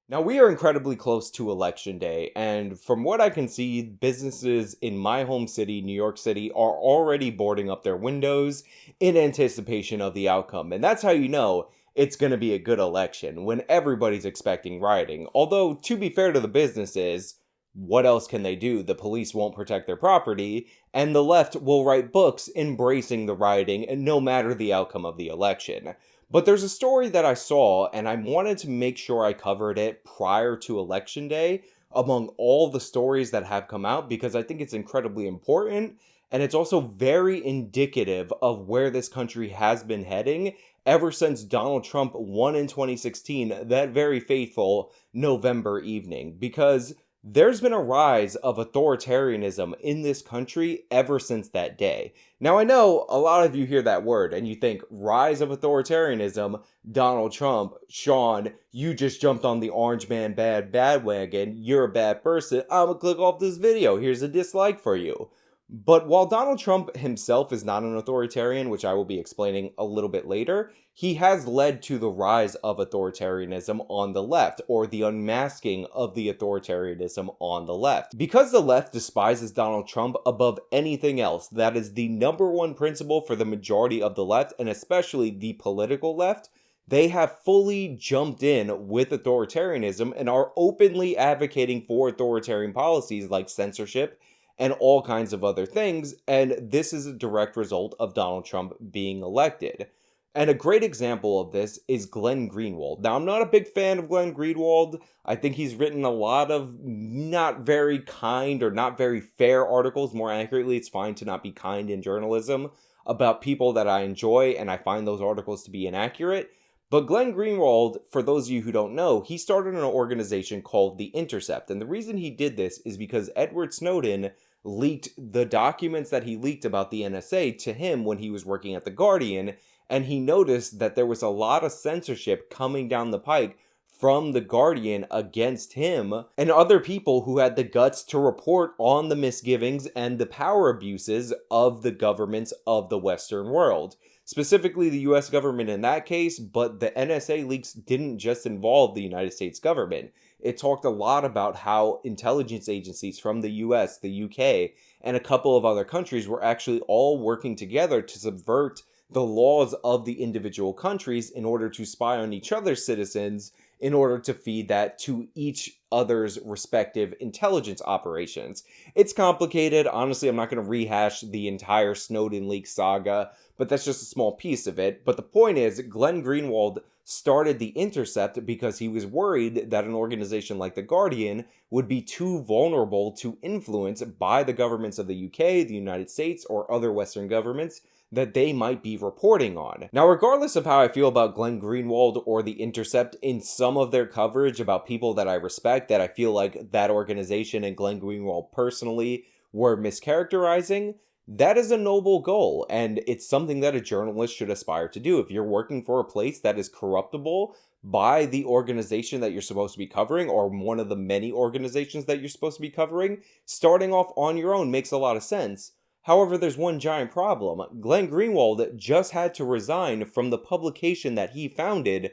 Now, we are incredibly close to Election Day, and from what I can see, businesses in my home city, New York City, are already boarding up their windows in anticipation of the outcome. And that's how you know it's going to be a good election, when everybody's expecting rioting. Although, to be fair to the businesses, what else can they do? The police won't protect their property, and the left will write books embracing the rioting, no matter the outcome of the election. But there's a story that I saw, and I wanted to make sure I covered it prior to Election Day among all the stories that have come out because I think it's incredibly important, and it's also very indicative of where this country has been heading ever since Donald Trump won in 2016, that very fateful November evening. Because there's been a rise of authoritarianism in this country ever since that day. Now, I know a lot of you hear that word and you think, rise of authoritarianism, Donald Trump, Sean, you just jumped on the orange man bad wagon, you're a bad person, I'm gonna click off this video, here's a dislike for you. But while Donald Trump himself is not an authoritarian, which I will be explaining a little bit later, he has led to the rise of authoritarianism on the left, or the unmasking of the authoritarianism on the left. Because the left despises Donald Trump above anything else, that is the number one principle for the majority of the left, and especially the political left, they have fully jumped in with authoritarianism and are openly advocating for authoritarian policies like censorship and all kinds of other things, and this is a direct result of Donald Trump being elected. And a great example of this is Glenn Greenwald. Now, I'm not a big fan of Glenn Greenwald. I think he's written a lot of not very kind or not very fair articles. More accurately, it's fine to not be kind in journalism about people that I enjoy, and I find those articles to be inaccurate. But Glenn Greenwald, for those of you who don't know, he started an organization called the Intercept. And the reason he did this is because Edward Snowden leaked the documents that he leaked about the NSA to him when he was working at The Guardian. And he noticed that there was a lot of censorship coming down the pike from The Guardian against him and other people who had the guts to report on the misgivings and the power abuses of the governments of the Western world. Specifically the US government in that case, but the NSA leaks didn't just involve the United States government. It talked a lot about how intelligence agencies from the US, the UK, and a couple of other countries were actually all working together to subvert the laws of the individual countries in order to spy on each other's citizens in order to feed that to each other's respective intelligence operations. It's complicated. Honestly, I'm not going to rehash the entire Snowden leak saga, but that's just a small piece of it. But the point is, Glenn Greenwald started The Intercept because he was worried that an organization like The Guardian would be too vulnerable to influence by the governments of the UK, the United States, or other Western governments that they might be reporting on. Now, regardless of how I feel about Glenn Greenwald or The Intercept in some of their coverage about people that I respect, that I feel like that organization and Glenn Greenwald personally were mischaracterizing, that is a noble goal, and it's something that a journalist should aspire to do. If you're working for a place that is corruptible by the organization that you're supposed to be covering, or one of the many organizations that you're supposed to be covering, starting off on your own makes a lot of sense. However, there's one giant problem. Glenn Greenwald just had to resign from the publication that he founded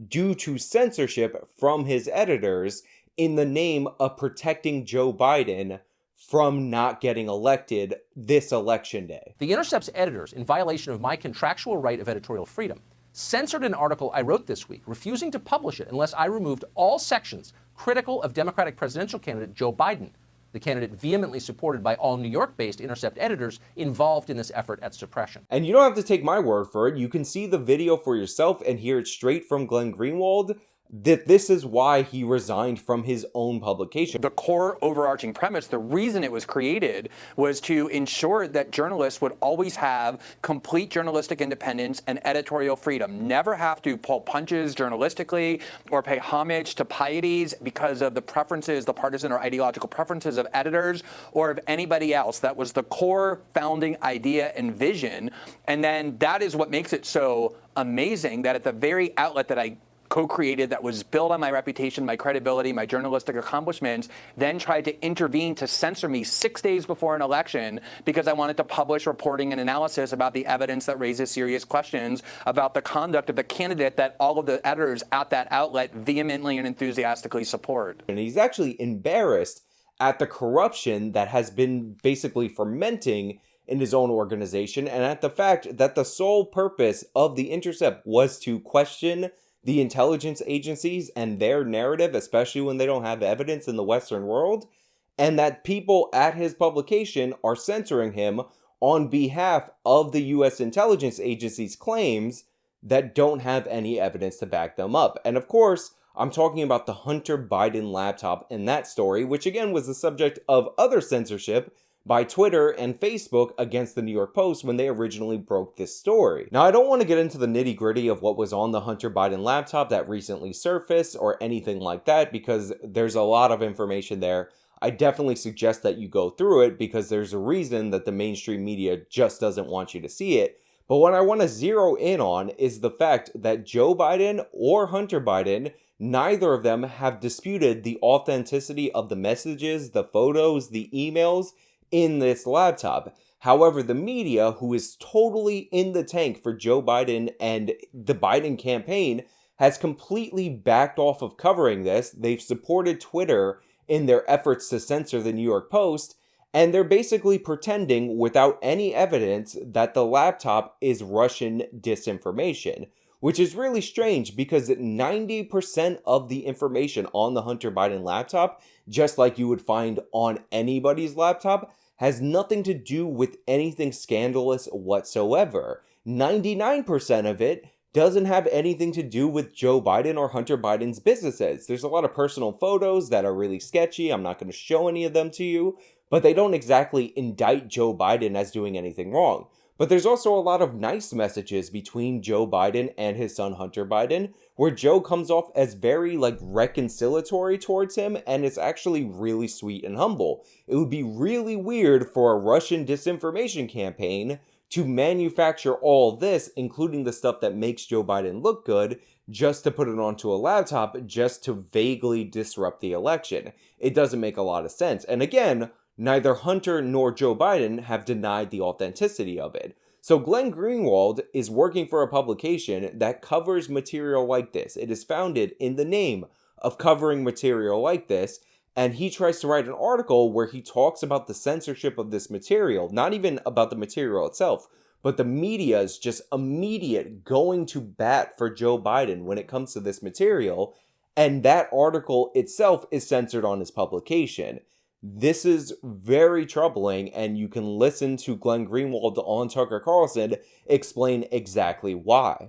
due to censorship from his editors in the name of protecting Joe Biden from not getting elected this election day. The Intercept's editors, in violation of my contractual right of editorial freedom, censored an article I wrote this week, refusing to publish it unless I removed all sections critical of Democratic presidential candidate Joe Biden, the candidate vehemently supported by all New York-based Intercept editors involved in this effort at suppression. And you don't have to take my word for it. You can see the video for yourself and hear it straight from Glenn Greenwald that this is why he resigned from his own publication. The core overarching premise, the reason it was created, was to ensure that journalists would always have complete journalistic independence and editorial freedom, never have to pull punches journalistically or pay homage to pieties because of the preferences, the partisan or ideological preferences of editors or of anybody else. That was the core founding idea and vision. And then that is what makes it so amazing that at the very outlet that I co-created, that was built on my reputation, my credibility, my journalistic accomplishments, then tried to intervene to censor me 6 days before an election because I wanted to publish reporting and analysis about the evidence that raises serious questions about the conduct of the candidate that all of the editors at that outlet vehemently and enthusiastically support. And he's actually embarrassed at the corruption that has been basically fermenting in his own organization, and at the fact that the sole purpose of The Intercept was to question the intelligence agencies and their narrative, especially when they don't have evidence in the Western world, and that people at his publication are censoring him on behalf of the U.S. intelligence agency's claims that don't have any evidence to back them up. And of course, I'm talking about the Hunter Biden laptop in that story, which again was the subject of other censorship by Twitter and Facebook against the New York Post when they originally broke this story. Now, I don't want to get into the nitty-gritty of what was on the Hunter Biden laptop that recently surfaced or anything like that, because there's a lot of information there. I definitely suggest that you go through it because there's a reason that the mainstream media just doesn't want you to see it. But what I want to zero in on is the fact that Joe Biden or Hunter Biden, neither of them have disputed the authenticity of the messages, the photos, the emails in this laptop. However, the media, who is totally in the tank for Joe Biden and the Biden campaign, has completely backed off of covering this. They've supported Twitter in their efforts to censor the New York Post, and they're basically pretending without any evidence that the laptop is Russian disinformation, which is really strange because 90% of the information on the Hunter Biden laptop, just like you would find on anybody's laptop, has nothing to do with anything scandalous whatsoever. 99% of it doesn't have anything to do with Joe Biden or Hunter Biden's businesses. There's a lot of personal photos that are really sketchy. I'm not going to show any of them to you, but they don't exactly indict Joe Biden as doing anything wrong. But there's also a lot of nice messages between Joe Biden and his son Hunter Biden, where Joe comes off as very reconciliatory towards him, and it's actually really sweet and humble. It would be really weird for a Russian disinformation campaign to manufacture all this, including the stuff that makes Joe Biden look good, just to put it onto a laptop, just to vaguely disrupt the election. It doesn't make a lot of sense. And again, neither Hunter nor Joe Biden have denied the authenticity of it. So Glenn Greenwald is working for a publication that covers material like this. It is founded in the name of covering material like this, and he tries to write an article where he talks about the censorship of this material, not even about the material itself, but the media's just immediate going to bat for Joe Biden when it comes to this material, and that article itself is censored on his publication. This is very troubling, and you can listen to Glenn Greenwald on Tucker Carlson explain exactly why.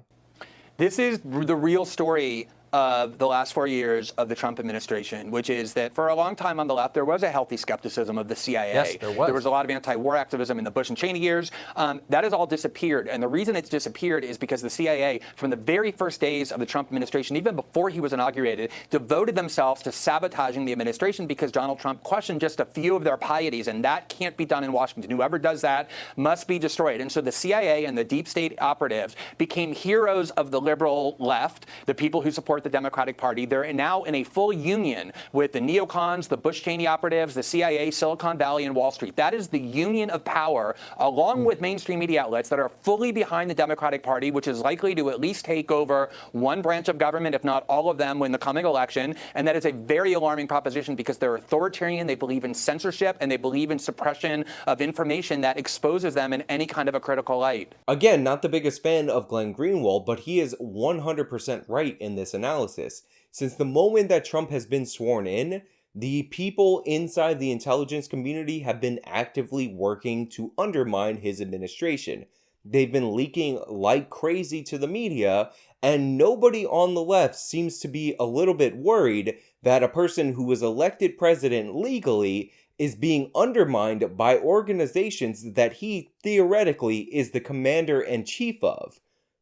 This is the real story of the last 4 years of the Trump administration, which is that for a long time on the left, there was a healthy skepticism of the CIA. Yes, there was. There was a lot of anti-war activism in the Bush and Cheney years. That has all disappeared. And the reason it's disappeared is because the CIA, from the very first days of the Trump administration, even before he was inaugurated, devoted themselves to sabotaging the administration because Donald Trump questioned just a few of their pieties. And that can't be done in Washington. Whoever does that must be destroyed. And so the CIA and the deep state operatives became heroes of the liberal left, the people who support the Democratic Party. They're now in a full union with the neocons, the Bush Cheney operatives, the CIA, Silicon Valley, and Wall Street. That is the union of power, along with mainstream media outlets that are fully behind the Democratic Party, which is likely to at least take over one branch of government, if not all of them, in the coming election. And that is a very alarming proposition because they're authoritarian, they believe in censorship, and they believe in suppression of information that exposes them in any kind of a critical light. Again, not the biggest fan of Glenn Greenwald, but he is 100% right in this analysis. Since the moment that Trump has been sworn in, the people inside the intelligence community have been actively working to undermine his administration. They've been leaking like crazy to the media, and nobody on the left seems to be a little bit worried that a person who was elected president legally is being undermined by organizations that he theoretically is the commander-in-chief of.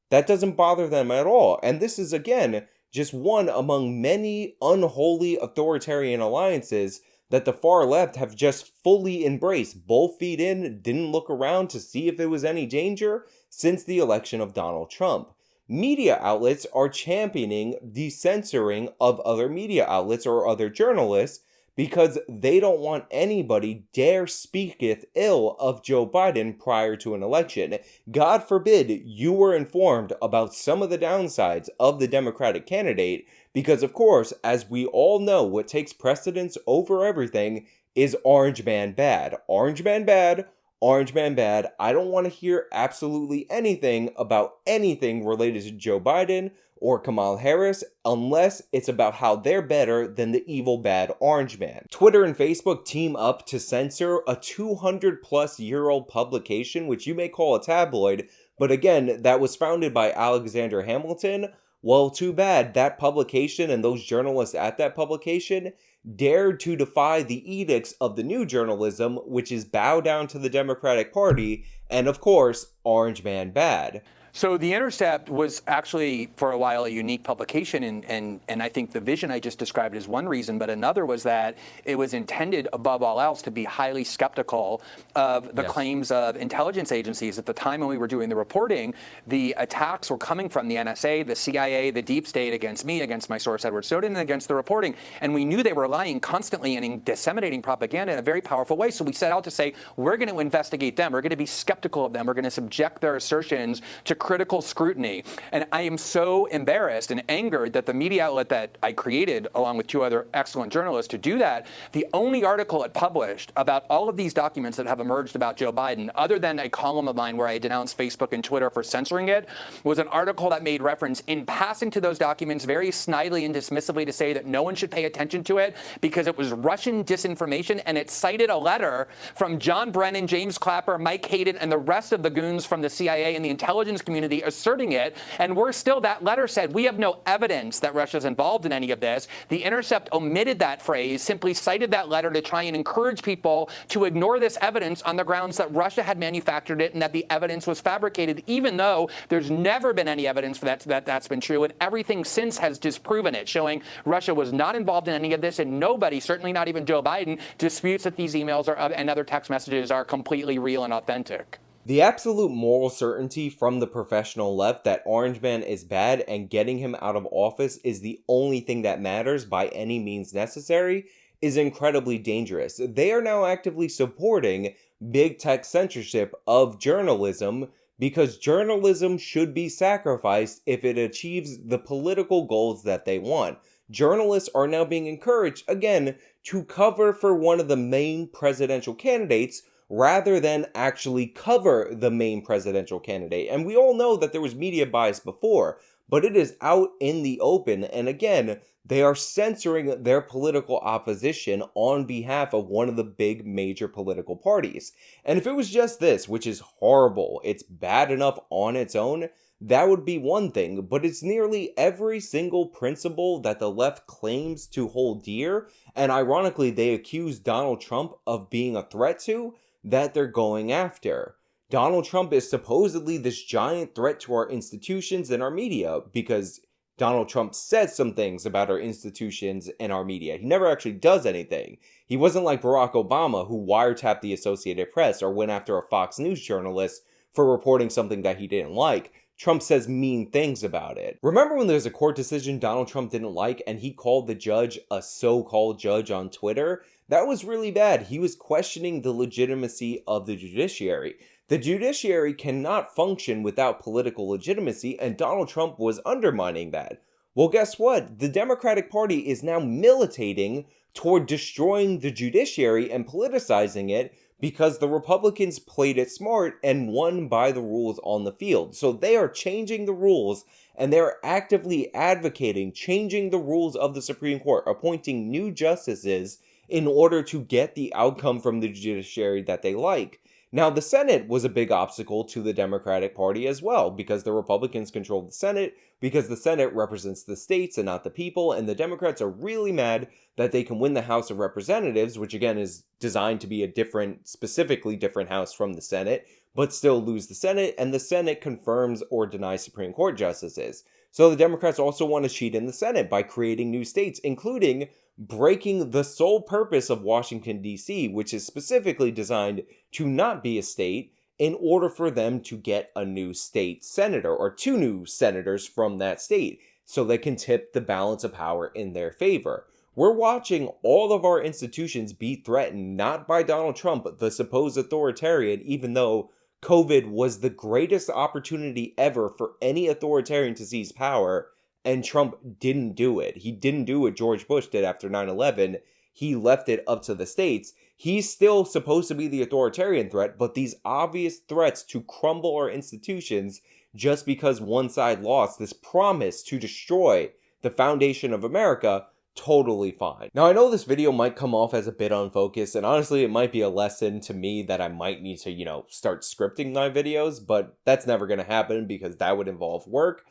That doesn't bother them at all. And this is, again, just one among many unholy authoritarian alliances that the far left have just fully embraced. Both feet in, didn't look around to see if there was any danger since the election of Donald Trump. media outlets are championing the censoring of other media outlets or other journalists because they don't want anybody dare speaketh ill of Joe Biden prior to an election. God forbid you were informed about some of the downsides of the Democratic candidate, because of course, as we all know, what takes precedence over everything is Orange Man bad. Orange Man bad. Orange Man bad. I don't want to hear absolutely anything about anything related to Joe Biden or Kamala Harris unless it's about how they're better than the evil bad Orange Man. Twitter and Facebook team up to censor a 200-plus-year-old publication, which you may call a tabloid, but again, that was founded by Alexander Hamilton. Well, too bad that publication and those journalists at that publication dared to defy the edicts of the new journalism, which is bow down to the Democratic Party, and of course, Orange Man bad. So The Intercept was actually, for a while, a unique publication, and I think the vision I just described is one reason, but another was that it was intended, above all else, to be highly skeptical of the claims of intelligence agencies. At the time when we were doing the reporting, the attacks were coming from the NSA, the CIA, the deep state against me, against my source, Edward Snowden, and against the reporting. And we knew they were lying constantly and disseminating propaganda in a very powerful way. So we set out to say, we're going to investigate them. We're going to be skeptical of them. We're going to subject their assertions to critical scrutiny. And I am so embarrassed and angered that the media outlet that I created, along with two other excellent journalists, to do that, the only article it published about all of these documents that have emerged about Joe Biden, other than a column of mine where I denounced Facebook and Twitter for censoring it, was an article that made reference in passing to those documents very snidely and dismissively to say that no one should pay attention to it because it was Russian disinformation, and it cited a letter from John Brennan, James Clapper, Mike Hayden, and the rest of the goons from the CIA and the intelligence community asserting it. And we're still, that letter said, we have no evidence that Russia's involved in any of this. The Intercept omitted that phrase, simply cited that letter to try and encourage people to ignore this evidence on the grounds that Russia had manufactured it and that the evidence was fabricated, even though there's never been any evidence for that's been true. And everything since has disproven it, showing Russia was not involved in any of this. And nobody, certainly not even Joe Biden, disputes that these emails and other text messages are completely real and authentic. The absolute moral certainty from the professional left that Orange Man is bad and getting him out of office is the only thing that matters by any means necessary is incredibly dangerous. They are now actively supporting big tech censorship of journalism because journalism should be sacrificed if it achieves the political goals that they want. Journalists are now being encouraged, again, to cover for one of the main presidential candidates rather than actually cover the main presidential candidate. And we all know that there was media bias before, but it is out in the open. And again, they are censoring their political opposition on behalf of one of the big major political parties. And if it was just this, which is horrible, it's bad enough on its own, that would be one thing, but it's nearly every single principle that the left claims to hold dear, and ironically, they accuse Donald Trump of being a threat to, that they're going after. Donald Trump is supposedly this giant threat to our institutions and our media because Donald Trump says some things about our institutions and our media. He never actually does anything. He wasn't like Barack Obama, who wiretapped the Associated Press or went after a Fox News journalist for reporting something that he didn't like. Trump says mean things about it. Remember when there was a court decision Donald Trump didn't like and he called the judge a so-called judge on Twitter? That was really bad. He was questioning the legitimacy of the judiciary. The judiciary cannot function without political legitimacy, and Donald Trump was undermining that. Well, guess what? The Democratic Party is now militating toward destroying the judiciary and politicizing it because the Republicans played it smart and won by the rules on the field. So they are changing the rules, and they're actively advocating changing the rules of the Supreme Court, appointing new justices in order to get the outcome from the judiciary that they like. Now, the Senate was a big obstacle to the Democratic Party as well, because the Republicans control the Senate, because the Senate represents the states and not the people, and the Democrats are really mad that they can win the House of Representatives, which again is designed to be a different, specifically different House from the Senate, but still lose the Senate, and the Senate confirms or denies Supreme Court justices. So the Democrats also want to cheat in the Senate by creating new states, including breaking the sole purpose of Washington, D.C., which is specifically designed to not be a state, in order for them to get a new state senator or 2 new senators from that state so they can tip the balance of power in their favor. We're watching all of our institutions be threatened not by Donald Trump, the supposed authoritarian, even though COVID was the greatest opportunity ever for any authoritarian to seize power, and Trump didn't do it. He didn't do what George Bush did after 9/11. He left it up to the states. He's still supposed to be the authoritarian threat, but these obvious threats to crumble our institutions just because one side lost, this promise to destroy the foundation of America, totally fine. Now, I know this video might come off as a bit unfocused, and honestly, it might be a lesson to me that I might need to, start scripting my videos, but that's never going to happen because that would involve work.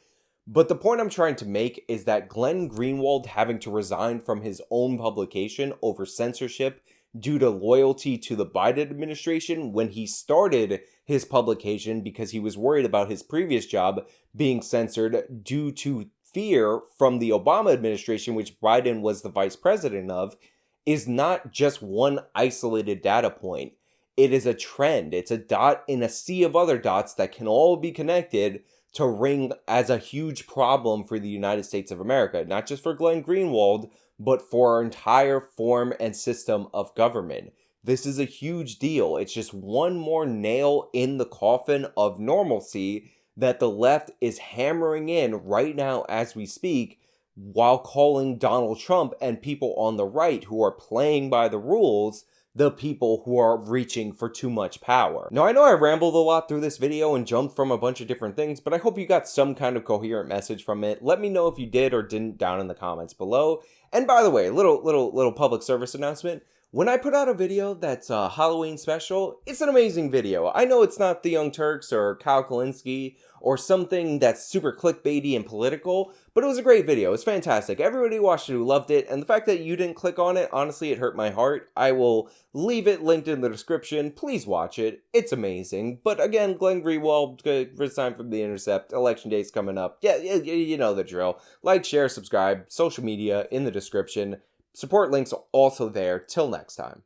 But the point I'm trying to make is that Glenn Greenwald having to resign from his own publication over censorship due to loyalty to the Biden administration when he started his publication because he was worried about his previous job being censored due to fear from the Obama administration, which Biden was the vice president of, is not just one isolated data point. It is a trend. It's a dot in a sea of other dots that can all be connected to ring as a huge problem for the United States of America, not just for Glenn Greenwald, but for our entire form and system of government. This is a huge deal. It's just one more nail in the coffin of normalcy that the left is hammering in right now as we speak, while calling Donald Trump and people on the right who are playing by the rules the people who are reaching for too much power. Now, I know I rambled a lot through this video and jumped from a bunch of different things, but I hope you got some kind of coherent message from it. Let me know if you did or didn't down in the comments below. And by the way, little public service announcement. When I put out a video that's a Halloween special, it's an amazing video. I know it's not the Young Turks or Kyle Kalinske or something that's super clickbaity and political, but it was a great video. It's fantastic. Everybody who watched it who loved it, and the fact that you didn't click on it, honestly, it hurt my heart. I will leave it linked in the description. Please watch it. It's amazing. But again, Glenn Greenwald resigned from the Intercept. Election day's coming up. Yeah, you know the drill. Like, share, subscribe, social media in the description. Support links are also there. Till next time.